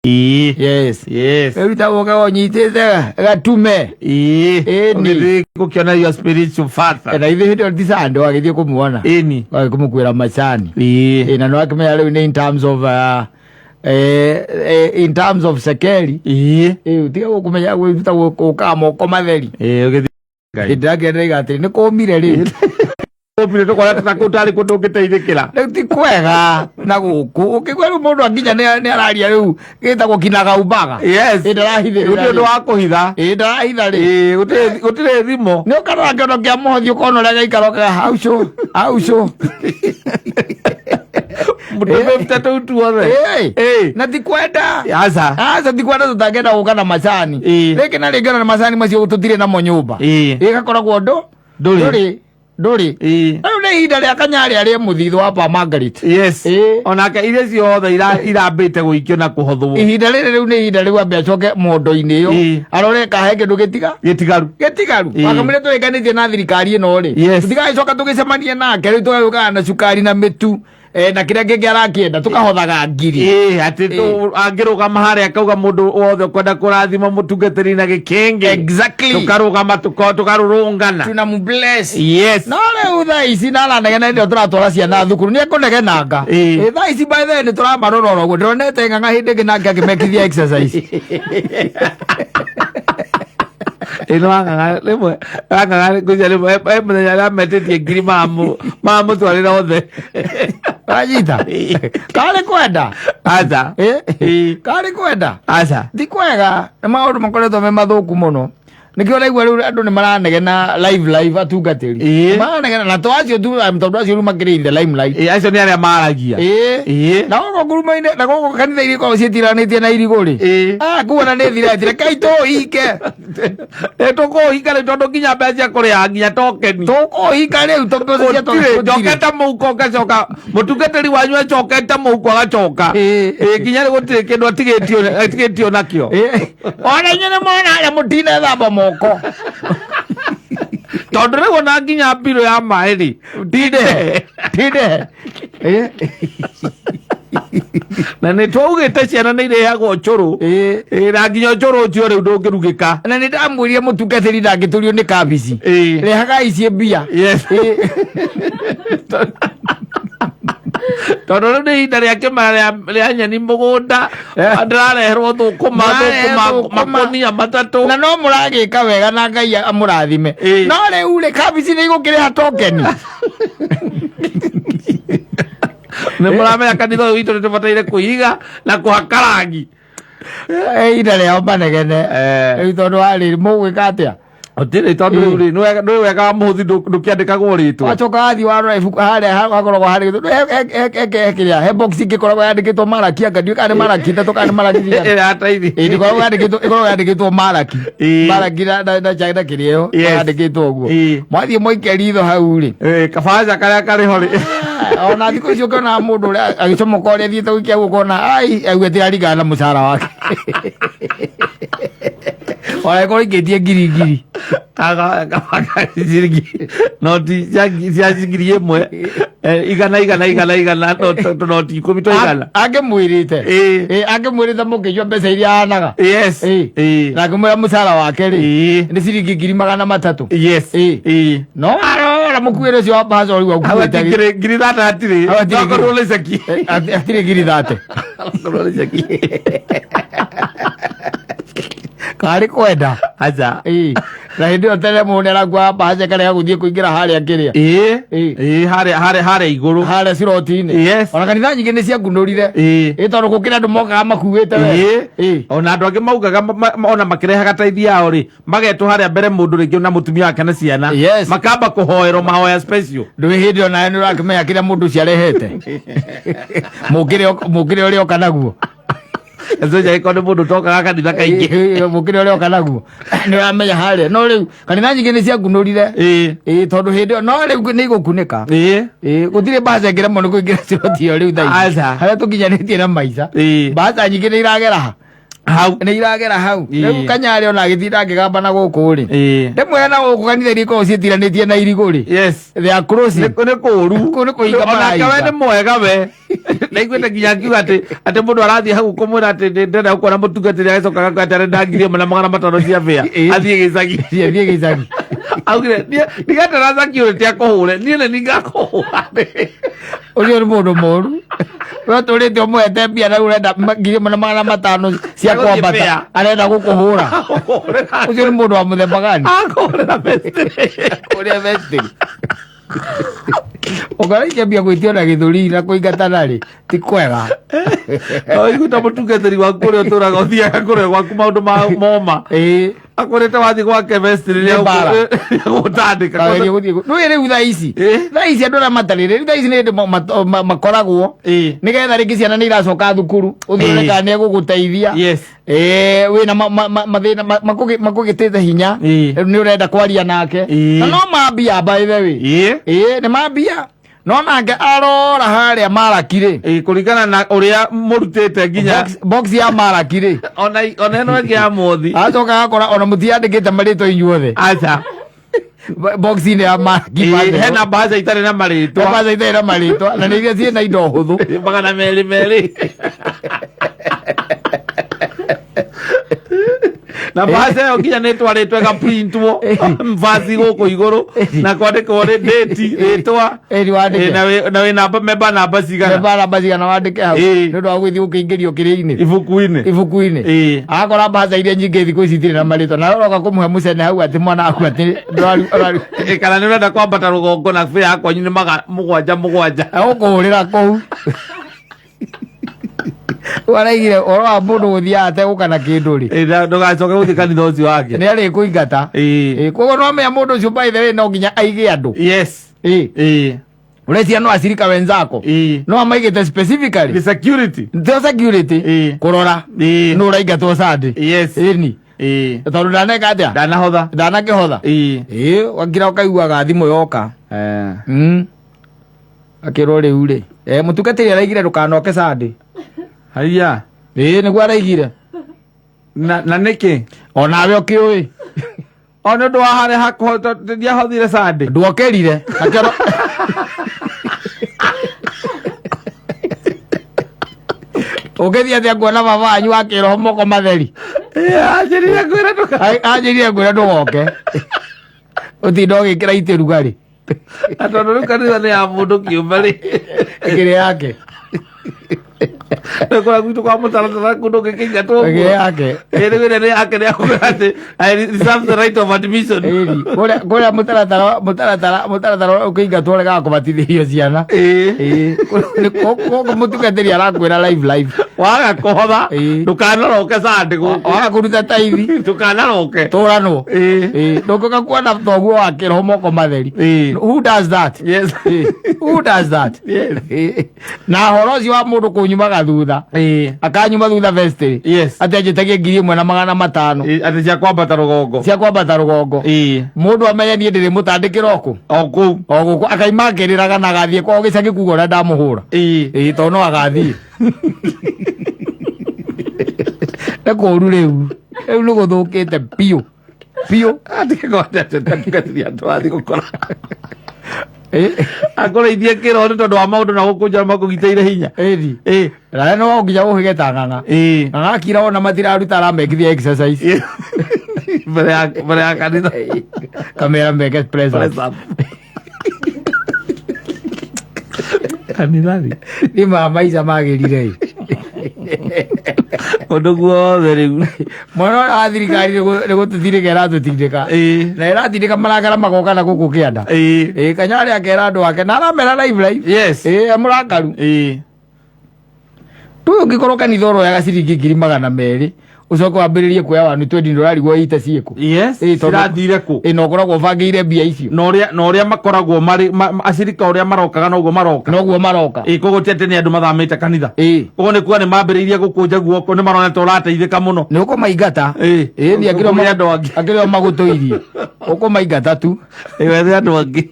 Yes. Everita woka wonyitete gatume. Ni kukiona your spiritual father. Na hivi hito tisando agithie kumuona. Kumukwira macani. Na no akimenya riu in terms of in terms of sekeli. Utiga gukumenya gwita gukama komatheri. Ndagenda atiri ni komire riu. Opile to kwa takutari kuteithikira. Ti kwega na guku ukigweru mundu anginya ni araria riu gitagwo kinaga ubaga. Ndarahithe ndo wakuhitha. Ndarahitha ri. Gutire thimo. Ni ukara kiono kia muhothi ukono ria gaikaroka hauco. Mutobe mtatu tuone. Na tikwenda. Asa tikwenda tutagenda gukana macani. Reke na rege na macani macio tutire na nyumba. Igakoragwo Nduri. Ayo ne hinda ria kanyari ari muthitho wa Margaret. Onaka ile ciothe irambite guikio na kuhothwo. Ihinda riri riu ni ihinda riu ambe acoke mondo-ini yo. Arore kahe kindu getigaru. Wakamire tuiganitie na thirikari ino ri. Tutigacoka tugicemanie nake riu tugayuka na cukari na mitu. Na kiria kingi arakienda tukahothaga ngiri. Ati tu angirugama haria akauga mundu wothe kwenda kurathima mutungatiri na gikenge. Exactly. Tukarugama tukarurungana. Tunamubless. No le thaa ici naranegena ndio turatwara ciana thukuru ni akunegenanga. Thaa ici by the way turamarorora guo ndironete ng'ang'a hindi nginake akimekithia exercise. Ng'ang'a kuja muthenya ria metetie ngiri mamu twarira othe. Rajita. Kale kwenda. Kale kwenda. Ti kwega. Na maundu makoretwo me mathuku muno. Nikio raigua riu andu ni maranegena live atungatiri. Maranegena na twacio tu mtondu acio makirinde limelight. Acio ni aria maragia. Na goko ngurumaine na goko kanitha iriko cietiranĩtie na iriguri. Kuona ni thira kaito hike. Toko hika ri tondu nginya mbeca kuria nginya tokeni. Toko hika ri tondu cia tokeni. Joketa muko gacoka mutungatiri wanyu acoketa muko agacoka. Nginya ri gutire kindu atigitio nakio. Ona nyene mwana ya mutine thamba moko. Tondu riu na nginya mbiro ya mai ri ndinde na ni twaugite ciana ni irehagwo curu na nginya curu ucio riu ndungirugika na ni ndamwirie mutungatiri ndangiturio ni kabici rehaga ici mbia. Tondu riu ni ihinda ria kimara ria nyeni mugunda ndirareherwo thukuma makonia matatu na no muragika wega na Ngai amurathime. No riu ri kabici ni igukiriha tokeni. Ni muramenya kanitha witu ni tubataire kuiga na kuhaka rangi. Ihinda ria manegene. Tondu ari mugwika atia otire tondu ri no wega muthi ndukiandikagwo ritwa acoka athi warora ibuku haria hakoragwo hari kiria he box igikoragwo yandikitwo Maraki angadiu kana Maraki tatu kana Maraki ikoragwo yandikitwo Maraki na chaina kirio yandikitwo guo mwathie moike ritho hau ri kabaja karia kari hori ona thiko icio kana mundu ria agicomoka uria thiete wikia gukona ai augete arigana na mucara wake Wale koi ketie giri. Kaga zirigi. Noti ya zigiri yemwe. Igana noti komito igana. Age mwirite. Age mwirite mukijo pesa iria anaga. Yes. Na kumura musara wake ri. Ni zirigi giri 300. Yes. No ara mukwire cio abazo ri waku. Awatire giri data atire. Awatire saki. Atire giri data. Saki. Kari kwenda aja na hindi otele munera gwa baje kare guthie kuingira haria kiria haria iguru haria sirotini ona kanitha nyingi ni cia ngunurire tondu gukira andu mokaga makuite we ona andu angi maugaga ona makirehaga taithi yao ri magetu haria mbere mundu ringi na mutumia wake na ciana makamba kuhoerwo mahoya special ndwi hindi ona ni urakimenya kiria mundu ciarehete mukire uri okanaguo Ezo jai kono mundu toka kanitha kaingi mukire uri okanaguo ni uramenya haria no riu kanitha nyingi ni cia ngunurire tondu hindi no riu ni gukunika gutire baza ngira muno kuingira cirotio riu thai haria tukinyanitie na maica baza nyingi ni iragera hau ni iragera hau riu kanyari ona githira ngigamba na guku ri ndimwe na guku kanitha iriko citiranitie na iriguri they are close ni kuru ni kuinga mai ona kawe ni mwega we naiguĩte nginya ngiuga atĩ mũndũ arathiĩ hau kũmwĩra atĩ ndĩrenda gũkorwo na mũtungatĩri agĩcokaga kwĩra atĩ arenda ngiri ĩmwe na 500 cia bĩa athiĩ gĩcagi augire ndigatara security akũhũre niĩ nĩ ngakũhũra ũcio nĩ mũndũ mũru we tũrĩte ũmwete mbia na ũrenda 500 cia kwambata arenda gũkũhũra ũcio nĩ mũndũ wa mũthemba gani akũhũrĩra mestiri ũrĩa mestiri ũkaraikia mbia gwĩtio na gĩthũri na kũingatana rĩ ti kwega iguta mũtungatĩri waku ũrĩa ũtũraga ũthiaga kũrĩa gwaku maũndũ moma akorete wathiĩ gwake mestiri gũtandĩka nũĩ rĩu thaa ici andũ arĩa matarĩ rĩu thaa ici nĩ hĩndĩ makoragwo nĩgetha rĩngĩ ciana nĩ iracoka thukuru ũthĩrĩka nĩ egũgũteithia wĩna mathĩna makũgĩtĩte hinya nĩ ũrenda kwaria nake na no mambia by the way nĩ mambia no nake arora harĩa marakire kũringana na ũrĩa mũrutĩte nginya box ya marakire ona ĩno ĩngĩ ya mothi acoka agakora ona mũtiandĩkĩte marĩtwa inyuothe aca box-inĩ ya maraki hena mbaca itarĩ na marĩtwa na nĩ iria ciĩ na indo hũthũ 200 na mbaca ĩyo nginya nĩ twarĩtwo ĩgaprintwo mbaci gũkũ igũrũ na kwandĩkwo date rĩtwa na wĩ memba namba cigana wandĩke hau nĩ ũndũ wa gũthiĩ ũkĩingĩrio kĩrĩa-inĩ ibuku-inĩ agakora mbaca iria nyingĩ thikũ ici itirĩ na marĩtwa na ũroka kũmũhe mũcene hau atĩ mwana waku atĩ kana nĩ ũrenda kwambata rũgongo na bĩa yakwanyu nĩ 7 agũkũhũrĩra kũu waraigire ũhoro wa mũndũ gũthiaga ategũka na kĩndũ rĩ ndũgacoke gũthiĩ kanitha ũcio wake nĩ arĩ kũingata koguo no menya mũndũ ũcio by the way no nginya aige andũ ũrecia no acirika wenzako no amaigĩte specifically security kũrora nũ ũraingatwo Sunday ĩni tondũ ndaneka atĩa ndanakĩhotha wakira ũkaiguaga thimũ yoka akĩrwo rĩu rĩ mũtungatĩri araigire ndũkanoke Sunday haiya nĩguo araigire na nĩkĩ onawe ũkĩũĩ o nĩ ũndũ wa harĩa ndiahothire Sunday ndwokerire ũgĩthiĩ atĩa kuona baba wanyu wakĩroho moko matheri anjĩrire ngwĩra ndũgoke ũtinda ũgĩkĩra itĩ rugarĩ na tondũ rĩu kanitha nĩ ya mũndũ kĩũmbe rĩ ĩkĩrĩ yake Kora gwitũ kwa mũtaratara kũndũ gĩkĩingatwo yake nĩ yake nĩ akũmera atĩ I reserve the right of admission kũrĩa mũtaratara ũkĩingatwo regaga kũbatithĩrio ciana kũguo mũtungatĩri arakwĩra live waga kũhotha ndũkanoroke Sunday gũkũ waga kũruta taithi ndũkanaroke tũranwo ndũngĩũka kuona thoguo wakĩroho moko matheri who does that na horo ũcio wa mũndũ kũnyumaga thutha akanyuma thutha vestry atĩ anjĩtagie 1,500 atĩ cia kwambata rũgongo mũndũ amenye niĩ ndĩrĩ mũtandĩkĩra okũ o gũkũ akaima akĩrĩraga na agathiĩ kwao gĩcagi kuga ũrĩa ndamũhũra tondũ no agathiĩ nĩ kũũru rĩu nĩ gũthũkĩte biũ akũrĩithie kĩro nĩ tondũ wa maũndũ na gũkũnjara makũgitĩire hinya na no nginya ũhĩge ta ng'ang'a ng'ang'a kira ona matiraruta aramekithia exercise mbere ya kanitha kamera meke press up kanithathi nĩ maica magĩrire ũndũ guothe rĩu mwana wa thirikari nĩ gũtũthirĩka ĩratũtindĩka na ĩratindĩka marakara magoka na gũkũ kĩanda kanyarĩ akera andũ ake na aramera live amũrakaru tũyũ ũngĩkorwo kanitha ũroyaga ciringi 200 ucoke wambĩrĩrie kuoya wanu 20 ndũrarigwo ite ciĩkũ cirathire kũ na ũkoragwo ũbangĩire mbia icio na ũrĩa makoragwo marĩ acirika ũrĩa marokaga noguo maroka koguo ti atĩ nĩ andũ mathamĩte kanitha koguo nĩ kuga nĩ mambĩrĩirie gũkũnja guoko nĩ maroneta ũrateithĩka mũno nĩ ũkũmaingata akĩrĩo magũtũirie ũkũmaingata tu wethe andũ angĩ